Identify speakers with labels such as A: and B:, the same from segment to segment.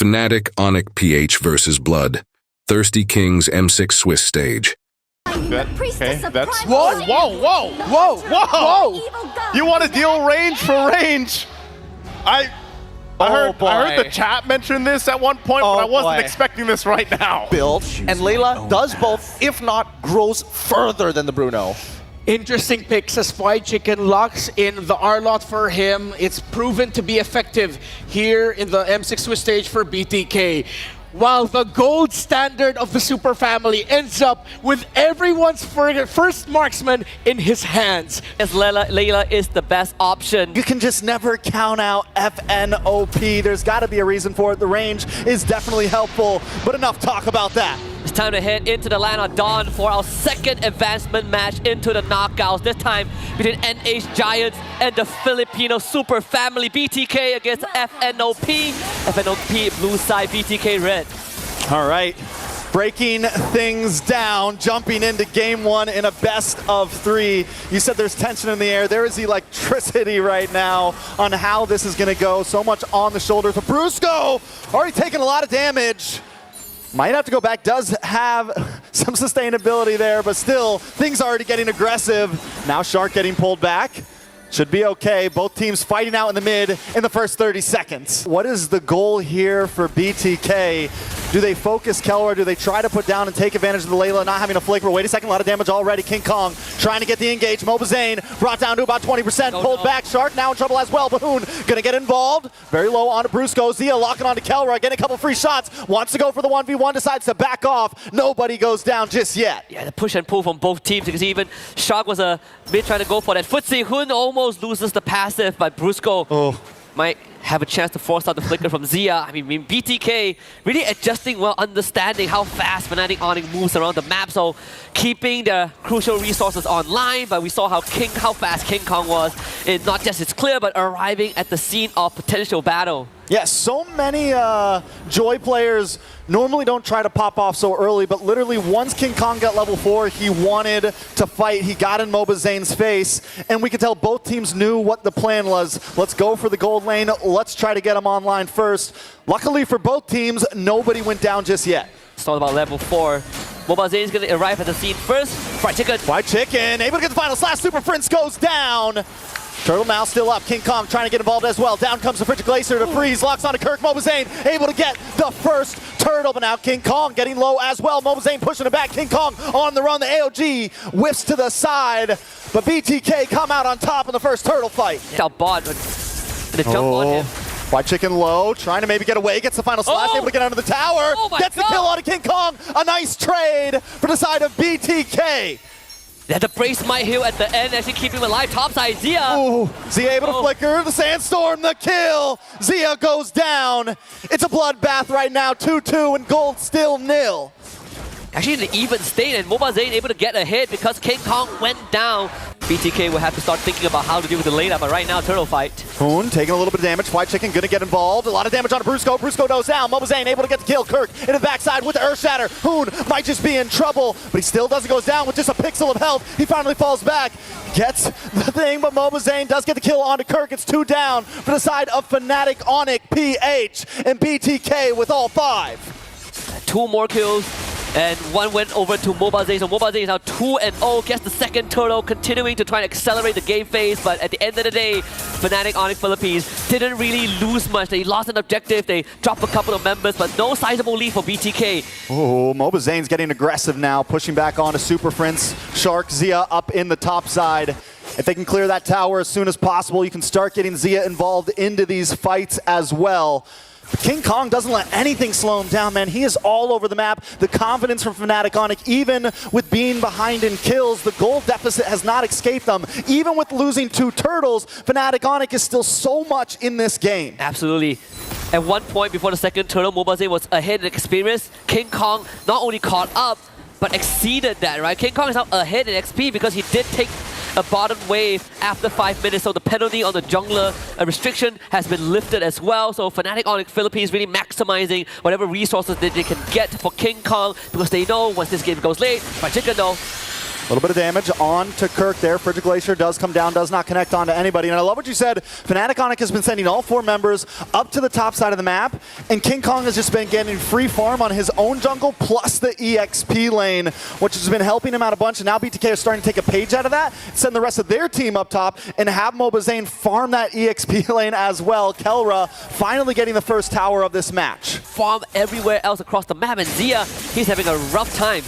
A: Fnatic Onyx PH versus Blood. Thirsty Kings M6 Swiss stage.
B: Okay, that's...
C: Whoa, whoa, whoa, whoa, whoa!
B: You want to deal range for range? I heard the chat mention this at one point, but I wasn't expecting this right now.
C: Build, and Layla does both, if not grows further than the Bruno.
D: Interesting picks as Fried Chicken locks in the R-Lot for him. It's proven to be effective here in the M6 Swiss stage for BTK. While the gold standard of the Super Family ends up with everyone's first marksman in his hands.
E: As Layla is the best option.
F: You can just never count out FNOP. There's got to be a reason for it. The range is definitely helpful, but enough talk about that.
E: It's time to head into the land of Dawn for our second advancement match into the knockouts. This time between NH Giants and the Filipino Super Family. BTK against FNOP. FNOP blue side, BTK red.
F: All right, breaking things down, jumping into game one in a best of three. You said there's tension in the air. There is electricity right now on how this is going to go. So much on the shoulders of Brusco, already taking a lot of damage. Might have to go back, does have some sustainability there, but still, things are already getting aggressive. Now Shark getting pulled back. Should be okay. Both teams fighting out in the mid in the first 30 seconds. What is the goal here for BTK? Do they focus KELRA? Do they try to put down and take advantage of the Layla not having a flicker? Wait a second, a lot of damage already. King Kong trying to get the engage. mlbb brought down to about 20%, pulled back. Shark now in trouble as well. Bahoon gonna get involved. Very low onto Brusco. Zia locking onto KELRA, getting a couple free shots. Wants to go for the 1v1, decides to back off. Nobody goes down just yet.
E: Yeah, the push and pull from both teams, because even Shark was a bit trying to go for that footsie. Hun almost loses the passive, but Brusco might have a chance to force out the flicker from Zia. I mean, BTK really adjusting well, understanding how fast Fnatic Onyx moves around the map, so keeping the crucial resources online, but we saw how fast King Kong was in not just its clear, but arriving at the scene of potential battle.
F: Yes, so many Joy players normally don't try to pop off so early, but literally once King Kong got level 4, he wanted to fight. He got in mlbB's face, and we could tell both teams knew what the plan was. Let's go for the gold lane. Let's try to get him online first. Luckily for both teams, nobody went down just yet.
E: It's all about level 4. mlbB is going to arrive at the scene first. Fried Chicken,
F: able to get the final slash. Super Prince goes down. Turtle now still up. King Kong trying to get involved as well. Down comes the Frigid Glacier to freeze. Locks onto Kirk. mlbB able to get the first turtle, but now King Kong getting low as well. mlbB pushing it back. King Kong on the run. The AOG whiffs to the side, but BTK come out on top in the first turtle fight.
E: Bot, but the jump on him.
F: Fried Chicken low, trying to maybe get away, gets the final slash, able to get under the tower. Gets the kill out of King Kong. A nice trade for the side of BTK.
E: Yeah, the brace might heal at the end, actually keeping him alive. Topside, Zia.
F: Ooh, Zia able to flicker, the Sandstorm, the kill. Zia goes down. It's a bloodbath right now, 2-2, and gold still nil.
E: Actually in the even state, and mlbB able to get a hit because King Kong went down. BTK will have to start thinking about how to deal with the later, but right now, turtle fight.
F: Hoon taking a little bit of damage. Fried Chicken gonna get involved. A lot of damage on Brusco. Brusco goes down. mlbB able to get the kill. Kirk in the backside with the Earth Shatter. Hoon might just be in trouble, but he still doesn't go down with just a pixel of health. He finally falls back. Gets the thing, but mlbB does get the kill onto Kirk. It's 2 down for the side of Fnatic Onyx PH and BTK with all 5.
E: 2 more kills. And 1 went over to mlbB, so mlbB is now 2-0, gets the second turtle, continuing to try and accelerate the game phase, but at the end of the day, Fnatic Onyx Philippines didn't really lose much. They lost an objective, they dropped a couple of members, but no sizable lead for BTK.
F: Oh, mlbB's getting aggressive now, pushing back onto Super Prince. Shark, Zia up in the top side. If they can clear that tower as soon as possible, you can start getting Zia involved into these fights as well. But King Kong doesn't let anything slow him down, man. He is all over the map. The confidence from Fnatic Onyx, even with being behind in kills, the gold deficit has not escaped them. Even with losing 2 turtles, Fnatic Onyx is still so much in this game.
E: Absolutely. At one point before the second turtle, mlbB was ahead in experience. King Kong not only caught up, but exceeded that, right? King Kong is now ahead in XP because he did take a bottom wave after 5 minutes, so the penalty on the jungler restriction has been lifted as well. So Fnatic Onyx Philippines really maximizing whatever resources that they can get for King Kong, because they know once this game goes late, Fried Chicken though,
F: A little bit of damage on to Kirk there. Frigid Glacier does come down, does not connect onto anybody. And I love what you said. Fnatic Onic has been sending all 4 members up to the top side of the map, and King Kong has just been getting free farm on his own jungle plus the EXP lane, which has been helping him out a bunch. And now BTK is starting to take a page out of that, send the rest of their team up top, and have mlbb farm that EXP lane as well. KELRA finally getting the first tower of this match.
E: Farm everywhere else across the map, and Zia, he's having a rough time.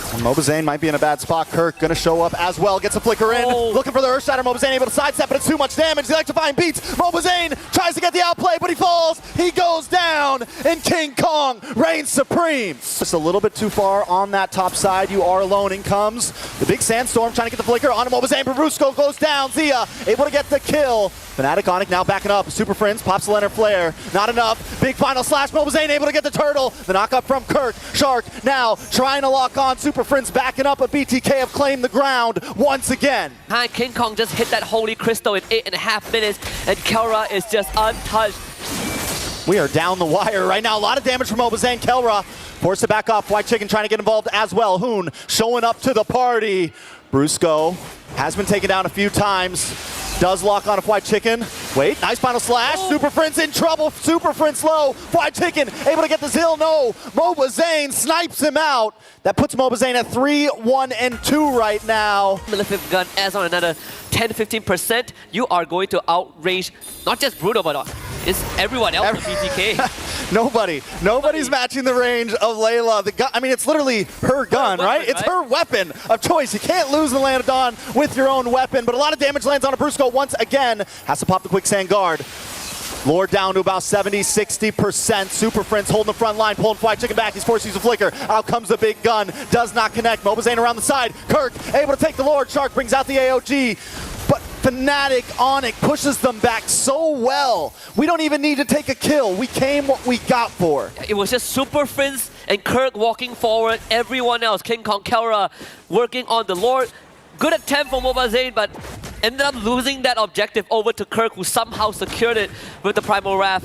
F: mlbb might be in a bad spot. Kirk gonna show up as well, gets a flicker in, looking for the Earth Shatter. mlbb able to sidestep, but it's too much damage. The electrifying beats. mlbb tries to get the outplay, but he falls. He goes down, and King Kong reigns supreme. Just a little bit too far on that top side. You are alone. In comes the big sandstorm, trying to get the flicker on mlbb. Brusco goes down. Zia able to get the kill. Fnatic Onic now backing up. Super Friends pops the Leonard Flare. Not enough. Big final slash. mlbb able to get the turtle. The knockup from Kirk. Shark now trying to lock on. Super Friends backing up, but BTK have claimed the ground once again.
E: King Kong just hit that Holy Crystal in 8.5 minutes, and KELRA is just untouched.
F: We are down the wire right now. A lot of damage from mlbb. KELRA forced to back off. White Chicken trying to get involved as well. Hoon showing up to the party. Brusco has been taken down a few times. Does lock on a White Chicken. Wait, nice final slash. Super Friends in trouble. Super Friends low. White Chicken able to get the Zill. No. mlbb snipes him out. That puts mlbb at 3-1-2 right now.
E: Malefic gun adds on another 10-15%. You are going to outrange not just Bruno, but it's everyone else in BTK.
F: Nobody's matching the range of Layla. The gun, I mean, it's literally her gun, right? It's her weapon of choice. You can't lose in the Land of Dawn with your own weapon, but a lot of damage lands on a Brusco once again. Has to pop the Quicksand Guard. Lord down to about 70-60%. Super Friends holding the front line, pulling White Chicken back. He's forced to use a flicker. Out comes the big gun. Does not connect. mlbb around the side. Kirk able to take the Lord. Shark brings out the AOG. But Fnatic Onic pushes them back so well. We don't even need to take a kill. We came what we got for.
E: It was just Super Friends and Kirk walking forward. Everyone else, King Kong, KELRA, working on the Lord. Good attempt from mlbb, but ended up losing that objective over to Kirk, who somehow secured it with the Primal Wrath.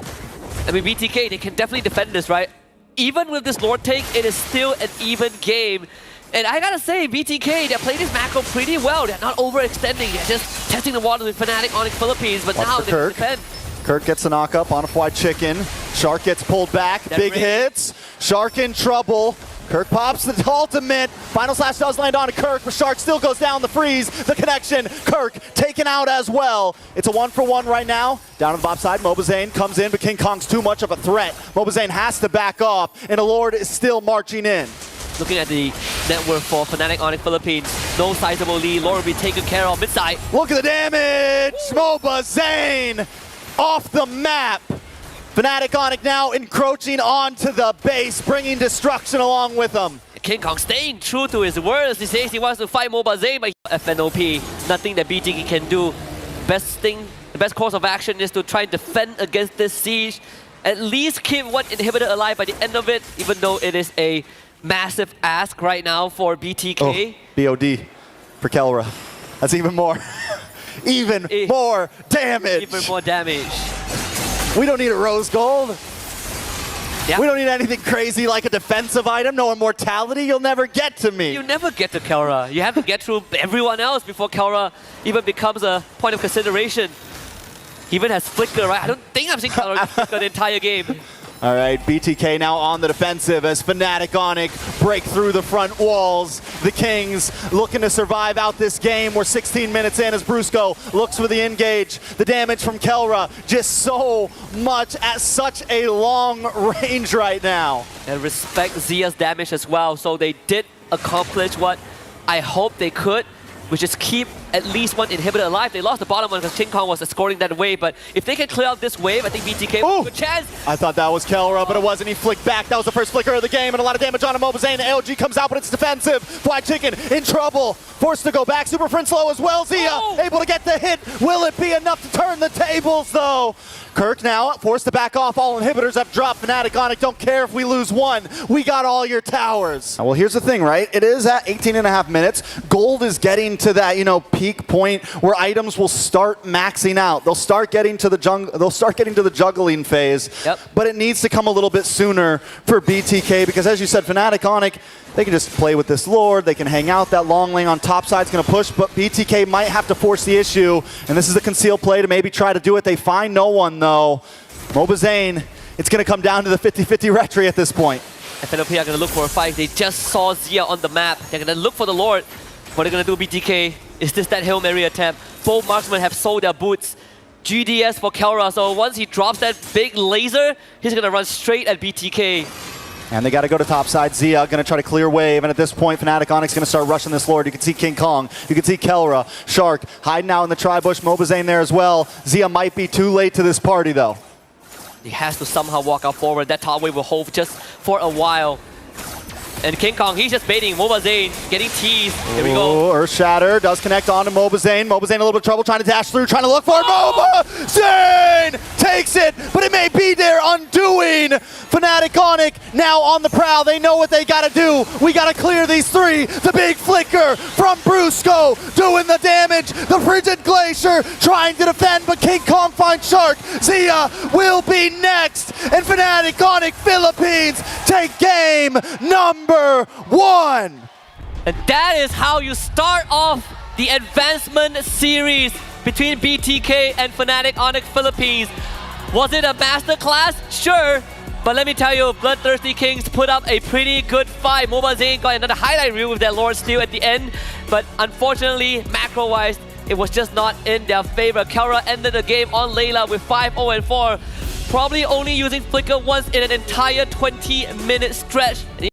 E: I mean, BTK, they can definitely defend this, right? Even with this Lord take, it is still an even game. And I gotta say, BTK, they play this macro pretty well. They're not overextending. They're just testing the waters with Fnatic Onic Philippines, but now they can defend.
F: Kirk gets a knock up on a White Chicken. Shark gets pulled back. Big hits. Shark in trouble. Kirk pops the ultimate. Final slash does land on Kirk, but Shark still goes down the freeze. The connection. Kirk taken out as well. It's a 1-for-1 right now. Down on the bottom side, mlbb comes in, but King Kong's too much of a threat. mlbb has to back off, and the Lord is still marching in.
E: Looking at the network for Fnatic Onic Philippines, no sizable lead. Lord will be taken care of mid-side.
F: Look at the damage! mlbb off the map. Fnatic Onic now encroaching onto the base, bringing destruction along with them.
E: King Kong staying true to his words. He says he wants to fight mlbb, but FNOP, nothing that BTK can do. The best course of action is to try and defend against this siege. At least keep one inhibitor alive by the end of it, even though it is a massive ask right now for BTK.
F: Oh, BOD for KELRA. That's even more. more damage.
E: Even more damage.
F: We don't need a rose gold.
E: Yeah.
F: We don't need anything crazy like a defensive item. No immortality. You'll never get to me.
E: You never get to KELRA. You have to get through everyone else before KELRA even becomes a point of consideration. He even has flicker, right? I don't think I've seen KELRA flicker the entire game.
F: All right, BTK now on the defensive as Fnatic Onic break through the front walls. The Kings looking to survive out this game. We're 16 minutes in as Brusco looks for the engage. The damage from KELRA, just so much at such a long range right now.
E: And respect Zia's damage as well. So they did accomplish what I hope they could, which is keep at least one inhibitor alive. They lost the bottom one because King Kong was escorting that wave, but if they can clear out this wave, I think BTK has a good chance.
F: I thought that was KELRA, but it wasn't. He flicked back. That was the first flicker of the game, and a lot of damage on him. mlbb. AOG comes out, but it's defensive. White Chicken in trouble. Forced to go back. Super Friends low as well. Zia able to get the hit. Will it be enough to turn the tables, though? Kirk now forced to back off. All inhibitors have dropped. Fnatic Onyx don't care if we lose one. We got all your towers. Well, here's the thing, right? It is at 18.5 minutes. Gold is getting to that, peak point where items will start maxing out. They'll start getting to the juggling phase.
E: Yep.
F: But it needs to come a little bit sooner for BTK because, as you said, Fnatic Onyx, they can just play with this Lord. They can hang out. That long lane on top side's going to push, but BTK might have to force the issue. And this is a concealed play to maybe try to do it. They find no one, though. mlbb, it's going to come down to the 50-50 retry at this point.
E: FNOP are going to look for a fight. They just saw Zia on the map. They're going to look for the Lord. What they're going to do, BTK, is this that Hail Mary attempt? Both marksmen have sold their boots. GDS for KELRA, so once he drops that big laser, he's going to run straight at BTK.
F: And they got to go to top side. Zia going to try to clear wave. And at this point, Fnatic Onyx going to start rushing this Lord. You can see King Kong. You can see KELRA. Shark hiding out in the tri-bush. mlbb there as well. Zia might be too late to this party, though.
E: He has to somehow walk out forward. That top wave will hold just for a while. And King Kong, he's just baiting mlbb, getting teased. Here we go.
F: Earth Shatter does connect on to mlbb. mlbb in a little bit of trouble trying to dash through, trying to look for it. mlbb takes it, but it may be there undoing. Fnatic Onyx now on the prowl. They know what they got to do. We got to clear these three. The big flicker from BRUSCO doing the damage. The Frigid Glacier trying to defend, but King Kong finds Shark. Zia will be next. And Fnatic Onyx Philippines take game number 1.
E: And that is how you start off the advancement series between BTK and Fnatic Onyx Philippines. Was it a masterclass? Sure. But let me tell you, Bloodthirsty Kings put up a pretty good fight. mlbb got another highlight reel with that Lord Steal at the end. But unfortunately, macro-wise, it was just not in their favor. KELRA ended the game on Layla with 5-0-4. Probably only using Flicker once in an entire 20-minute stretch.